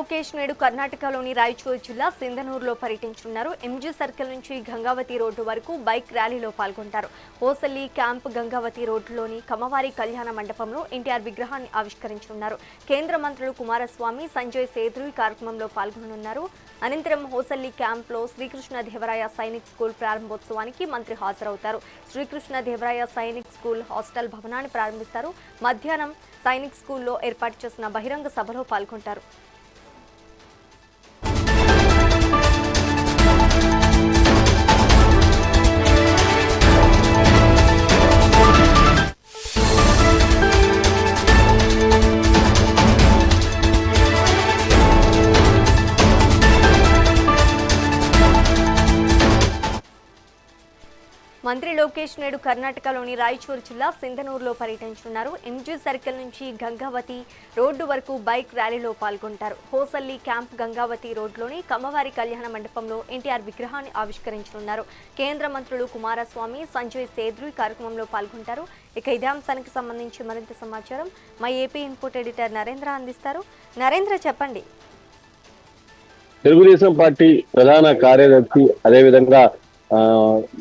లోకేష్ నేడు కర్ణాటకలోని రాయచూరు జిల్లా సింధనూరులో పర్యటించనున్నారు. ఎంజీ సర్కిల్ నుంచి గంగావతి రోడ్డు వరకు బైక్ ర్యాలీలో పాల్గొంటారు. హోసల్లి క్యాంప్ గంగావతి రోడ్డులోని కమ్మవారి కళ్యాణ మండపంలో ఎన్టీఆర్ విగ్రహాన్ని ఆవిష్కరించనున్నారు. కేంద్ర మంత్రులు కుమారస్వామి, సంజయ్ సేత్రు ఈ కార్యక్రమంలో పాల్గొననున్నారు. అనంతరం హోసల్లి క్యాంప్లో శ్రీకృష్ణదేవరాయ సైనిక్ స్కూల్ ప్రారంభోత్సవానికి మంత్రి హాజరవుతారు. శ్రీకృష్ణదేవరాయ సైనిక్ స్కూల్ హాస్టల్ భవనాన్ని ప్రారంభిస్తారు. మధ్యాహ్నం సైనిక్ స్కూల్లో ఏర్పాటు చేసిన బహిరంగ సభలో పాల్గొంటారు. మంత్రి లోకేష్ నేడు కర్ణాటకలోని రాయచూరు జిల్లా సింధనూరులో పర్యటించనున్నారు. ఎంజీ సర్కిల్ నుంచి గంగావతి రోడ్డు వరకు బైక్ ర్యాలీలో పాల్గొంటారు. హోసల్లి క్యాంప్ గంగావతి రోడ్లోని కమ్మవారి కళ్యాణ మండపంలో ఎన్టీఆర్ విగ్రహాన్ని ఆవిష్కరించనున్నారు. కేంద్ర మంత్రులు కుమారస్వామి, సంజయ్ సేత్రు ఈ కార్యక్రమంలో పాల్గొంటారు. ఇక ఇదే అంశానికి సంబంధించి మరింత సమాచారం మా ఏపీ ఇన్పుట్ ఎడిటర్ నరేంద్ర అందిస్తారు. నరేంద్ర, చెప్పండి. తెలుగుదేశం పార్టీ ప్రధాన కార్యదర్శి అదేవిధంగా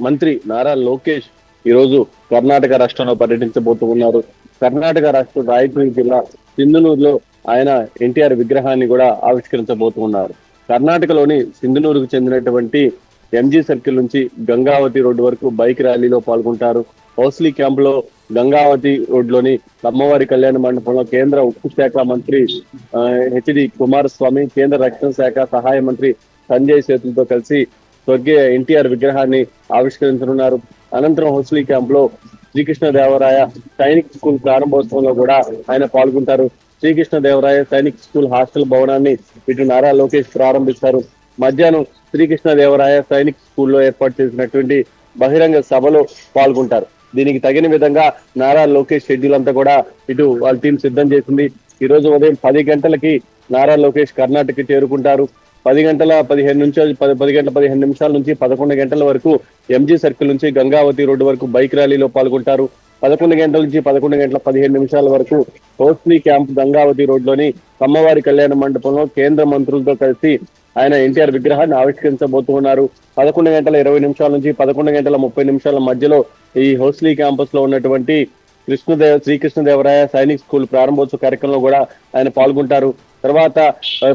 మంత్రి నారా లోకేష్ ఈరోజు కర్ణాటక రాష్ట్రంలో పర్యటించబోతున్నారు. కర్ణాటక రాష్ట్రం రాయచూరు జిల్లా సింధనూరులో ఆయన ఎన్టీఆర్ విగ్రహాన్ని కూడా ఆవిష్కరించబోతున్నారు. కర్ణాటకలోని సింధనూరుకు చెందినటువంటి ఎంజీ సర్కిల్ నుంచి గంగావతి రోడ్డు వరకు బైక్ ర్యాలీలో పాల్గొంటారు. హౌస్లీ క్యాంప్ లో గంగావతి రోడ్లోని అమ్మవారి కళ్యాణ మండపంలో కేంద్ర ఉక్కు శాఖ మంత్రి హెచ్డి కుమారస్వామి, కేంద్ర రక్షణ శాఖ సహాయ మంత్రి సంజయ్ సేతులతో కలిసి స్వర్గీయ ఎన్టీఆర్ విగ్రహాన్ని ఆవిష్కరించనున్నారు. అనంతరం హౌస్లీ క్యాంప్ లో శ్రీకృష్ణదేవరాయ సైనిక్ స్కూల్ ప్రారంభోత్సవంలో కూడా ఆయన పాల్గొంటారు. శ్రీకృష్ణదేవరాయ సైనిక్ స్కూల్ హాస్టల్ భవనాన్ని ఇటు నారా లోకేష్ ప్రారంభిస్తారు. మధ్యాహ్నం శ్రీకృష్ణదేవరాయ సైనిక్ స్కూల్లో ఏర్పాటు చేసినటువంటి బహిరంగ సభలో పాల్గొంటారు. దీనికి తగిన విధంగా నారా లోకేష్ షెడ్యూల్ అంతా కూడా ఇటు వాళ్ళ టీం సిద్ధం చేసింది. ఈ రోజు ఉదయం 10 గంటలకి నారా లోకేష్ కర్ణాటకకి చేరుకుంటారు. 10 గంటల 15 నిమిషాల నుంచి 11 గంటల వరకు ఎంజీ సర్కిల్ నుంచి గంగావతి రోడ్డు వరకు బైక్ ర్యాలీలో పాల్గొంటారు. 11 గంటల నుంచి 11 గంటల 15 నిమిషాల వరకు హోస్లీ క్యాంప్ గంగావతి రోడ్లోని కమ్మవారి కళ్యాణ మండపంలో కేంద్ర మంత్రులతో కలిసి ఆయన ఎన్టీఆర్ విగ్రహాన్ని ఆవిష్కరించబోతున్నారు. 11 గంటల 20 నిమిషాల నుంచి 11 గంటల 30 నిమిషాల మధ్యలో ఈ హోస్లీ క్యాంపస్ లో ఉన్నటువంటి శ్రీకృష్ణదేవరాయ సైనిక్ స్కూల్ ప్రారంభోత్సవ కార్యక్రమంలో కూడా ఆయన పాల్గొంటారు. తర్వాత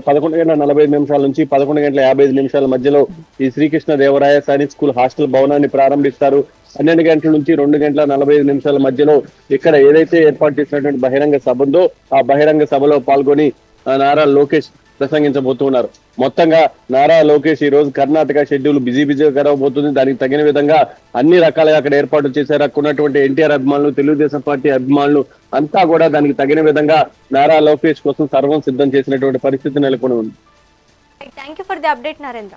11 గంటల 45 నిమిషాల నుంచి 11 గంటల 55 నిమిషాల మధ్యలో ఈ శ్రీకృష్ణదేవరాయ సైనిక్ స్కూల్ హాస్టల్ భవనాన్ని ప్రారంభిస్తారు. 12 గంటల నుంచి 2 గంటల 45 నిమిషాల మధ్యలో ఇక్కడ ఏదైతే ఏర్పాటు చేసినటువంటి బహిరంగ సభ ఉందో ఆ బహిరంగ సభలో పాల్గొని నారా లోకేష్ ప్రసంగించబోతున్నారు. మొత్తంగా నారా లోకేష్ ఈ రోజు కర్ణాటక షెడ్యూల్ బిజీగా గడవబోతుంది. దానికి తగిన విధంగా అన్ని రకాలుగా అక్కడ ఏర్పాటు చేశారు. అక్కడ ఉన్నటువంటి ఎన్టీఆర్ అభిమానులు, తెలుగుదేశం పార్టీ అభిమానులు అంతా కూడా దానికి తగిన విధంగా నారా లోకేష్ కోసం సర్వం సిద్ధం చేసినటువంటి పరిస్థితి నెలకొని ఉంది. Thank you for the update, Narendra.